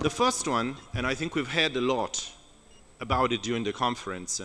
The first one, and I think we've heard a lot about it during the conference,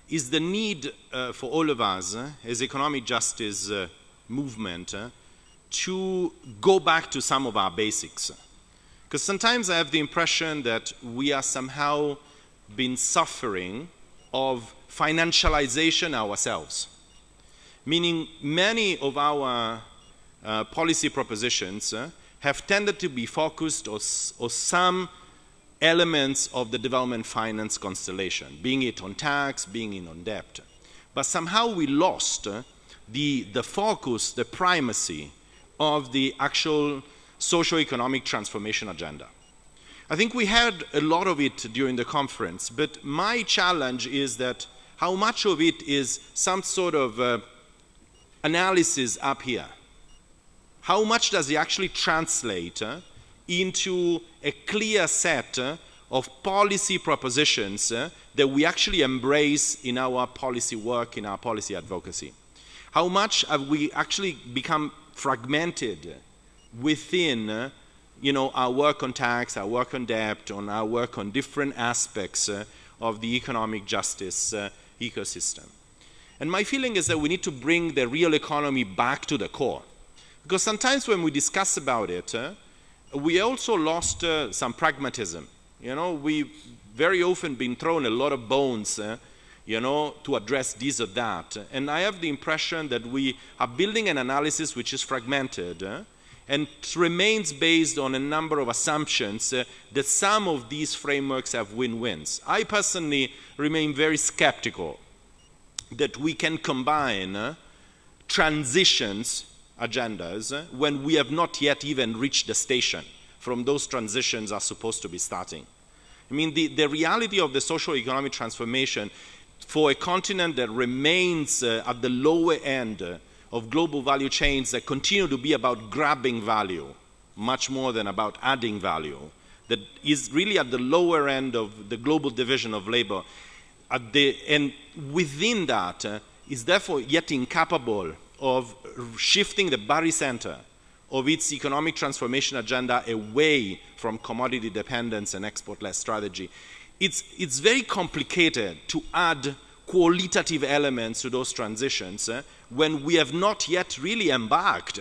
is the need for all of us as economic justice movement to go back to some of our basics. Because sometimes I have the impression that we are somehow been suffering of financialization ourselves. Meaning many of our policy propositions have tended to be focused on some elements of the development finance constellation, being it on tax, being it on debt. But somehow we lost the focus, the primacy of the actual socio-economic transformation agenda. I think we had a lot of it during the conference, but my challenge is that how much of it is some sort of analysis up here? How much does it actually translate into a clear set of policy propositions that we actually embrace in our policy work, in our policy advocacy? How much have we actually become fragmented within our work on tax, our work on debt, on our work on different aspects of the economic justice ecosystem? And my feeling is that we need to bring the real economy back to the core. Because sometimes when we discuss about it, we also lost some pragmatism. We've very often been thrown a lot of bones, to address this or that. And I have the impression that we are building an analysis which is fragmented and remains based on a number of assumptions that some of these frameworks have win-wins. I personally remain very skeptical that we can combine transitions agendas when we have not yet even reached the station from those transitions are supposed to be starting. I mean, the reality of the socio-economic transformation for a continent that remains at the lower end of global value chains that continue to be about grabbing value, much more than about adding value, that is really at the lower end of the global division of labor, and within that is therefore yet incapable of shifting the barycenter of its economic transformation agenda away from commodity dependence and export-led strategy. It's very complicated to add qualitative elements to those transitions when we have not yet really embarked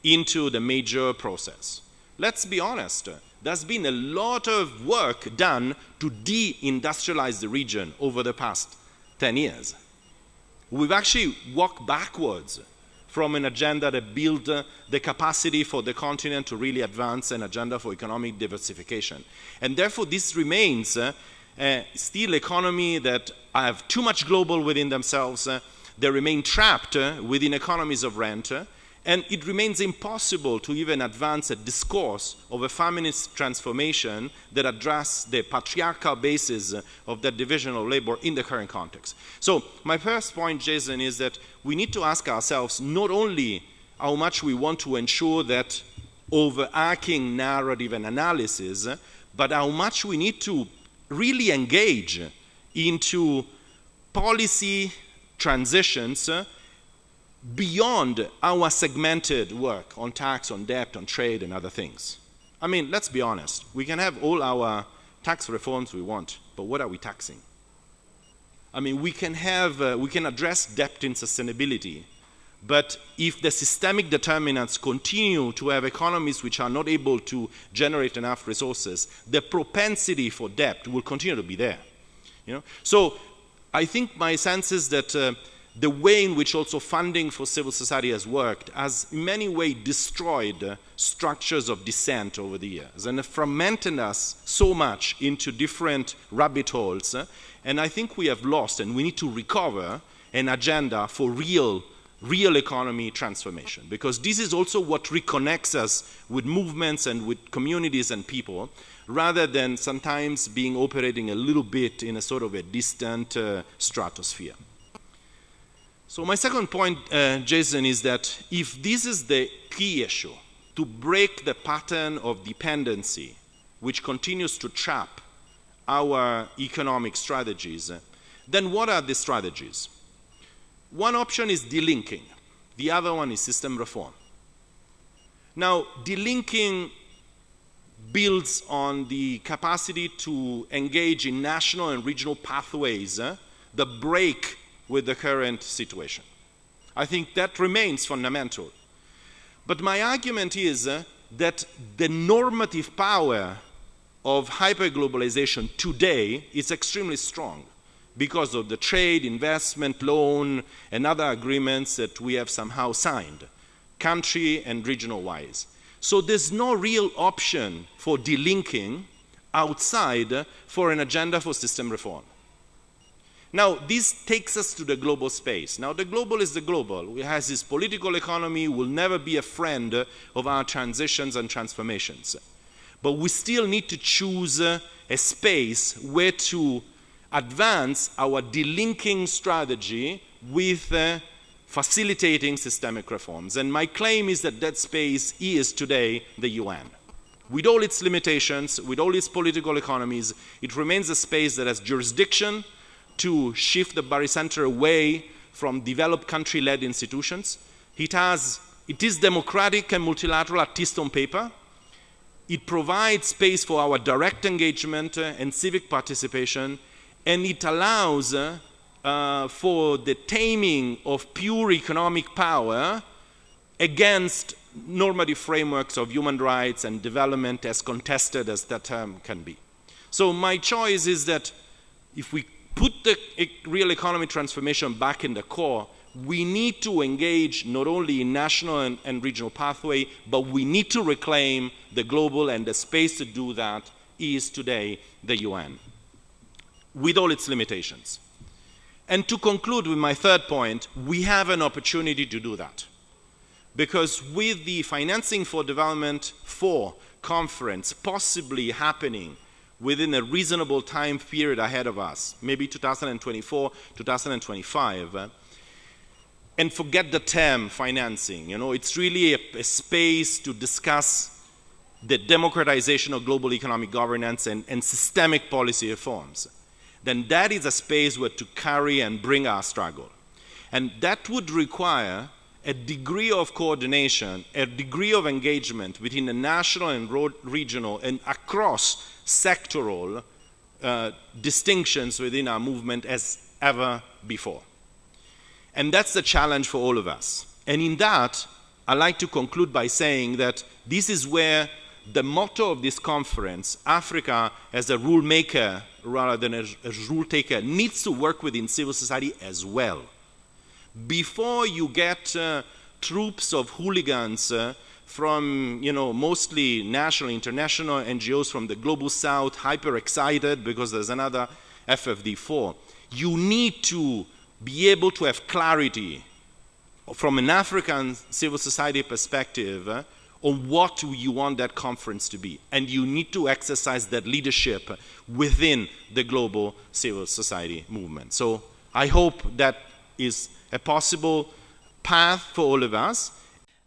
into the major process. Let's be honest, there's been a lot of work done to de-industrialize the region over the past 10 years. We've actually walked backwards from an agenda that built the capacity for the continent to really advance an agenda for economic diversification. And therefore this remains still economy that have too much global within themselves, they remain trapped within economies of rent, and it remains impossible to even advance a discourse of a feminist transformation that addresses the patriarchal basis of that division of labor in the current context. So my first point, Jason, is that we need to ask ourselves not only how much we want to ensure that overarching narrative and analysis, but how much we need to really engage into policy transitions beyond our segmented work on tax, on debt, on trade, and other things. I mean, let's be honest. We can have all our tax reforms we want, but what are we taxing? I mean, we can address debt in sustainability, but if the systemic determinants continue to have economies which are not able to generate enough resources, the propensity for debt will continue to be there. So I think my sense is that the way in which also funding for civil society has worked has in many ways destroyed structures of dissent over the years and fragmented us so much into different rabbit holes. And I think we have lost, and we need to recover an agenda for real economy transformation, because this is also what reconnects us with movements and with communities and people, rather than sometimes being operating a little bit in a sort of a distant stratosphere. So my second point, Jason, is that if this is the key issue, to break the pattern of dependency which continues to trap our economic strategies, then what are the strategies? One option is delinking. The other one is system reform. Now, delinking builds on the capacity to engage in national and regional pathways that break with the current situation. I think that remains fundamental. But my argument is that the normative power of hyperglobalization today is extremely strong because of the trade, investment, loan, and other agreements that we have somehow signed, country and regional-wise. So there's no real option for delinking outside for an agenda for system reform. Now, this takes us to the global space. Now, the global is the global. It has this political economy, will never be a friend of our transitions and transformations. But we still need to choose a space where to advance our delinking strategy with facilitating systemic reforms. And my claim is that that space is today the UN. With all its limitations, with all its political economies, it remains a space that has jurisdiction to shift the barycenter away from developed country-led institutions. It is democratic and multilateral, at least on paper. It provides space for our direct engagement and civic participation, and it allows for the taming of pure economic power against normative frameworks of human rights and development, as contested as that term can be. So my choice is that if we put the real economy transformation back in the core, we need to engage not only in national and regional pathway, but we need to reclaim the global, and the space to do that is today the UN, with all its limitations. And to conclude with my third point, we have an opportunity to do that. Because with the Financing for Development 4 conference possibly happening within a reasonable time period ahead of us, maybe 2024, 2025, and forget the term financing. You know, it's really a space to discuss the democratization of global economic governance and systemic policy reforms. Then that is a space where to carry and bring our struggle. And that would require a degree of coordination, a degree of engagement between the national and regional and across sectoral distinctions within our movement as ever before. And that's the challenge for all of us. And in that, I'd like to conclude by saying that this is where the motto of this conference, Africa as a rule maker rather than a rule taker, needs to work within civil society as well. Before you get troops of hooligans from, mostly national, international NGOs from the global south, hyper excited because there's another FFD4, you need to be able to have clarity from an African civil society perspective on what you want that conference to be. And you need to exercise that leadership within the global civil society movement. So I hope that is a possible path for all of us.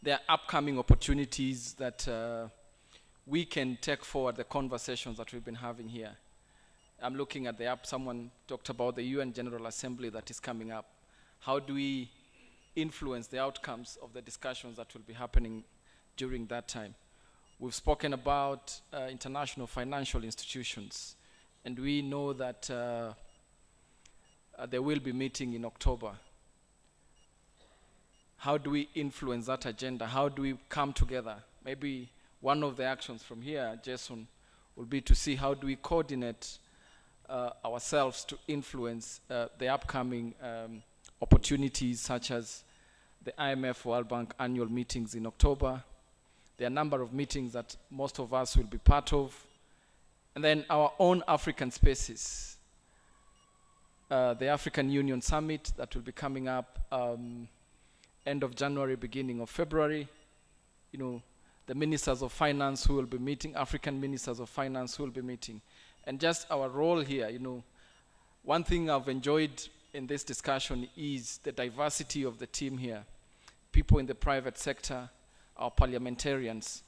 There are upcoming opportunities that we can take forward the conversations that we've been having here. I'm looking at the app, someone talked about the UN General Assembly that is coming up. How do we influence the outcomes of the discussions that will be happening during that time? We've spoken about international financial institutions, and we know that they will be meeting in October. How do we influence that agenda? How do we come together? Maybe one of the actions from here, Jason, will be to see how do we coordinate ourselves to influence the upcoming opportunities such as the IMF World Bank annual meetings in October. There are a number of meetings that most of us will be part of. And then our own African spaces. The African Union Summit that will be coming up end of January, beginning of February. The ministers of finance who will be meeting, African ministers of finance who will be meeting. And just our role here, one thing I've enjoyed in this discussion is the diversity of the team here. People in the private sector, our parliamentarians.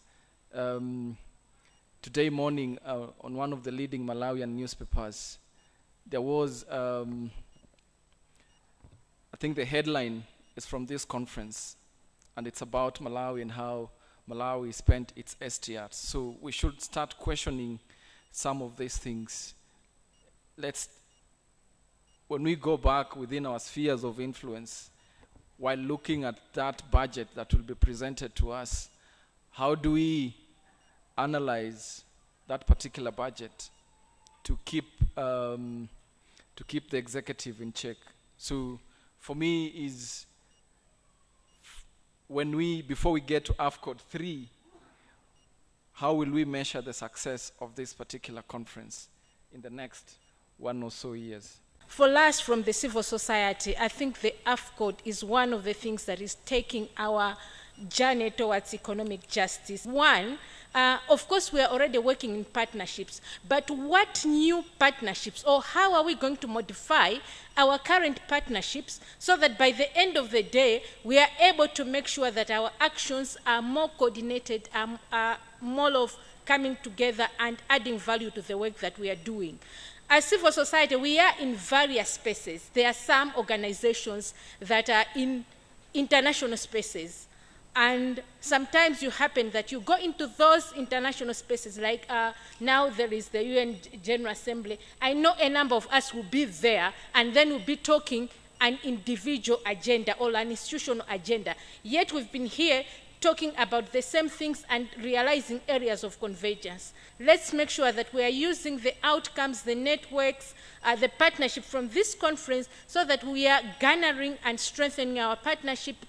Today morning, on one of the leading Malawian newspapers, there was, I think the headline is from this conference, and it's about Malawi and how Malawi spent its STRs. So we should start questioning some of these things. When we go back within our spheres of influence, while looking at that budget that will be presented to us, how do we analyze that particular budget to keep the executive in check? So for me is before we get to AfCoDD, how will we measure the success of this particular conference in the next 1 or so years? For us from the civil society, I think the AfCoDD is one of the things that is taking our journey towards economic justice. One, of course, we are already working in partnerships, but what new partnerships, or how are we going to modify our current partnerships so that by the end of the day, we are able to make sure that our actions are more coordinated, are more of coming together and adding value to the work that we are doing. As civil society, we are in various spaces. There are some organizations that are in international spaces. And sometimes you happen that you go into those international spaces, like now there is the UN General Assembly. I know a number of us will be there, and then we'll be talking an individual agenda or an institutional agenda. Yet we've been here talking about the same things and realizing areas of convergence. Let's make sure that we are using the outcomes, the networks, the partnership from this conference so that we are garnering and strengthening our partnerships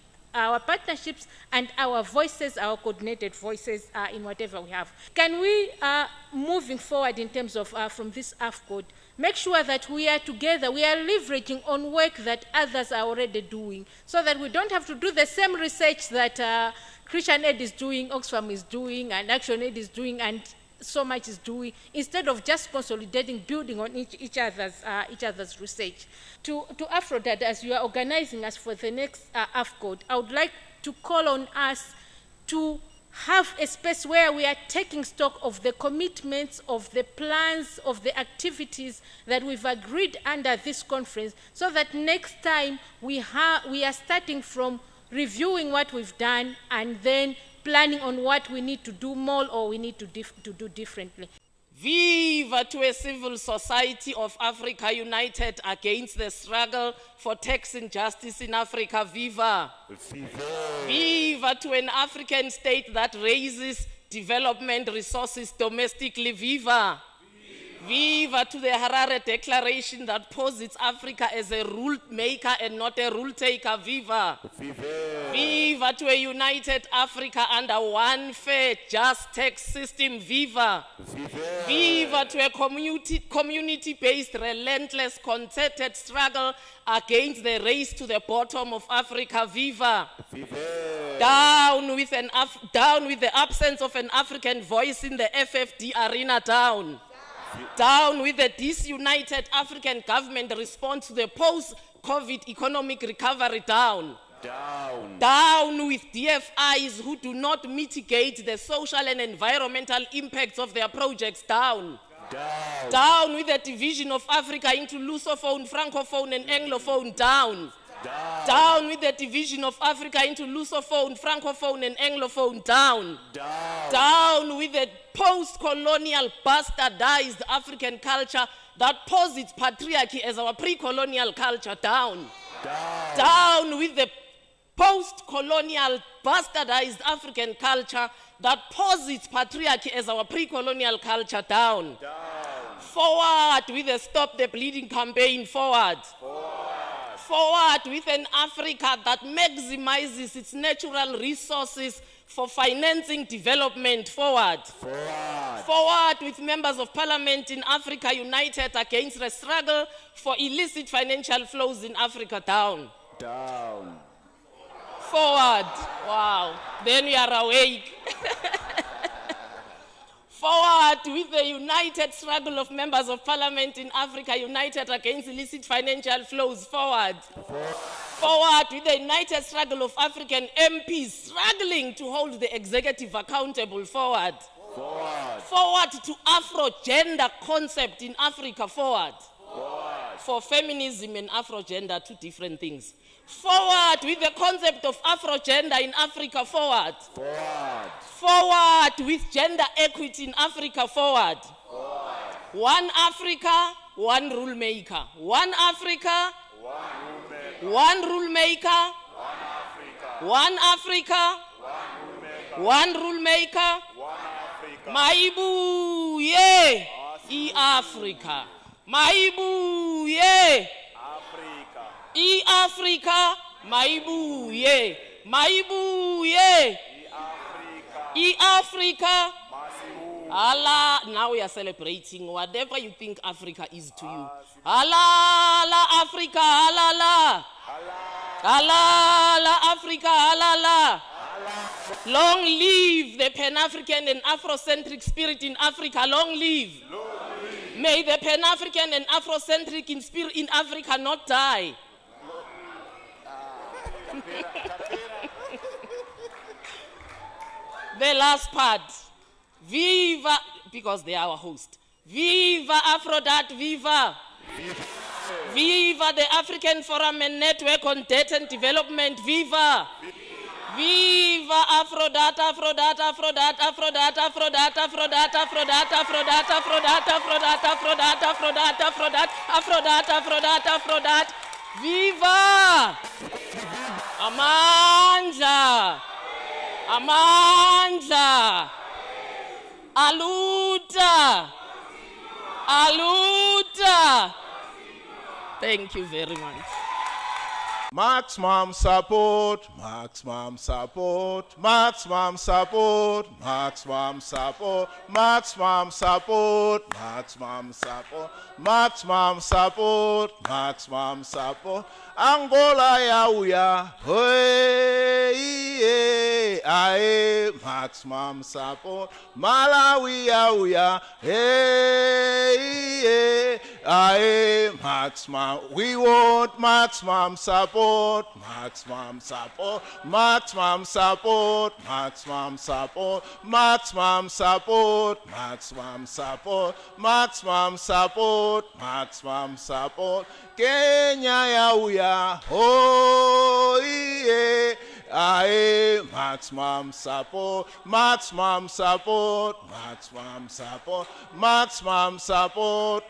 and our voices, our coordinated voices in whatever we have. Can we, moving forward in terms of from this AfCoDD, make sure that we are together, we are leveraging on work that others are already doing so that we don't have to do the same research that Christian Aid is doing, Oxfam is doing, and Action Aid is doing, and so much is doing, instead of just consolidating, building on each other's research. To AfCoDD, as you are organizing us for the next AfCoDD, I would like to call on us to have a space where we are taking stock of the commitments, of the plans, of the activities that we've agreed under this conference, so that next time we are starting from reviewing what we've done and then planning on what we need to do more or we need to do differently. Viva to a civil society of Africa united against the struggle for tax injustice in Africa. Viva. Viva. Viva to an African state that raises development resources domestically. Viva. Viva to the Harare Declaration that posits Africa as a rule maker and not a rule taker. Viva. Viva. Viva to a united Africa under one fair, just tax system. Viva. Viva. Viva to a community-based, relentless, concerted struggle against the race to the bottom of Africa. Viva. Viva. Down with the absence of an African voice in the FFD arena. Down. Down with the disunited African government response to the post-COVID economic recovery. Down. Down. Down with DFIs who do not mitigate the social and environmental impacts of their projects. Down. Down. Down with the division of Africa into Lusophone, Francophone, and Anglophone. Down. Down. Down with the division of Africa into Lusophone, Francophone, and Anglophone. Down. Down. Down with the post-colonial bastardized African culture that posits patriarchy as our pre-colonial culture. Down. Down. Down with the post-colonial bastardized African culture that posits patriarchy as our pre-colonial culture. Down. Down. Forward with the Stop the Bleeding campaign. Forward. Forward with an Africa that maximizes its natural resources for financing development. Forward. Forward. Forward with members of parliament in Africa united against the struggle for illicit financial flows in Africa. Down. Down. Forward. Wow. Then we are awake. Forward with the united struggle of members of parliament in Africa united against illicit financial flows. Forward. Forward with the united struggle of African MPs struggling to hold the executive accountable. Forward. Forward. Forward to Afro-gender concept in Africa. Forward. Forward. for feminism and Afro-gender, two different things. Forward with the concept of Afro-gender in Africa, forward. Forward. Forward with gender equity in Africa, forward. Forward. One Africa, one rule maker. One Africa, One rule maker. one rule maker. One Africa. One rule maker. One Africa. Maibu, yeah. E-Africa. Maibu, yeah. Africa. E-Africa. Maibu, yeah. Maibu, yeah. Africa. E-Africa. Masibu. Allah, now we are celebrating whatever you think Africa is to you. Allah, Allah, Africa, Allah, Allah. Allah, Allah, Africa, Allah, Allah. Long live the Pan-African and Afrocentric spirit in Africa. Long live. May the Pan-African and Afrocentric in spirit in Africa not die. The last part. Viva, because they are our host. Viva AfCoDD, viva. Viva the African Forum and Network on Debt and Development, viva. Viva AfCoDD, AfCoDD, AfCoDD, AfCoDD, AfCoDD, AfCoDD, AfCoDD, AfCoDD, AfCoDD, AfCoDD, AfCoDD, AfCoDD, AfCoDD, AfCoDD, AfCoDD, AfCoDD, viva! Amandla! Amandla! Aluta! Aluta! Thank you very much. Maximum support, maximum support, maximum support, maximum support, maximum support, maximum support, maximum support, maximum support. Angola yauya, hey, aye, maximum support. Malawi yauya, hey, aye, maximum. We want maximum support, maximum support, maximum support, maximum support, maximum support, maximum support, maximum support, maximum support. Kenya yauya, oh yeah, aye, maximum support, maximum support, maximum support, maximum support,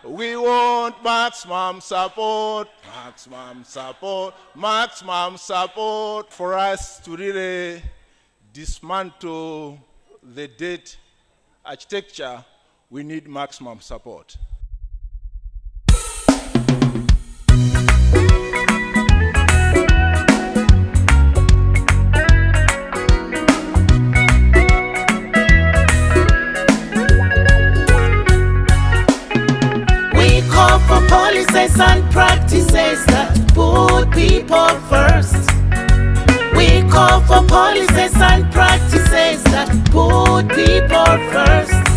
we want maximum support, maximum support, maximum support. For us to really dismantle the debt architecture, we need maximum support. For policies and practices that put people first. We call for policies and practices that put people first.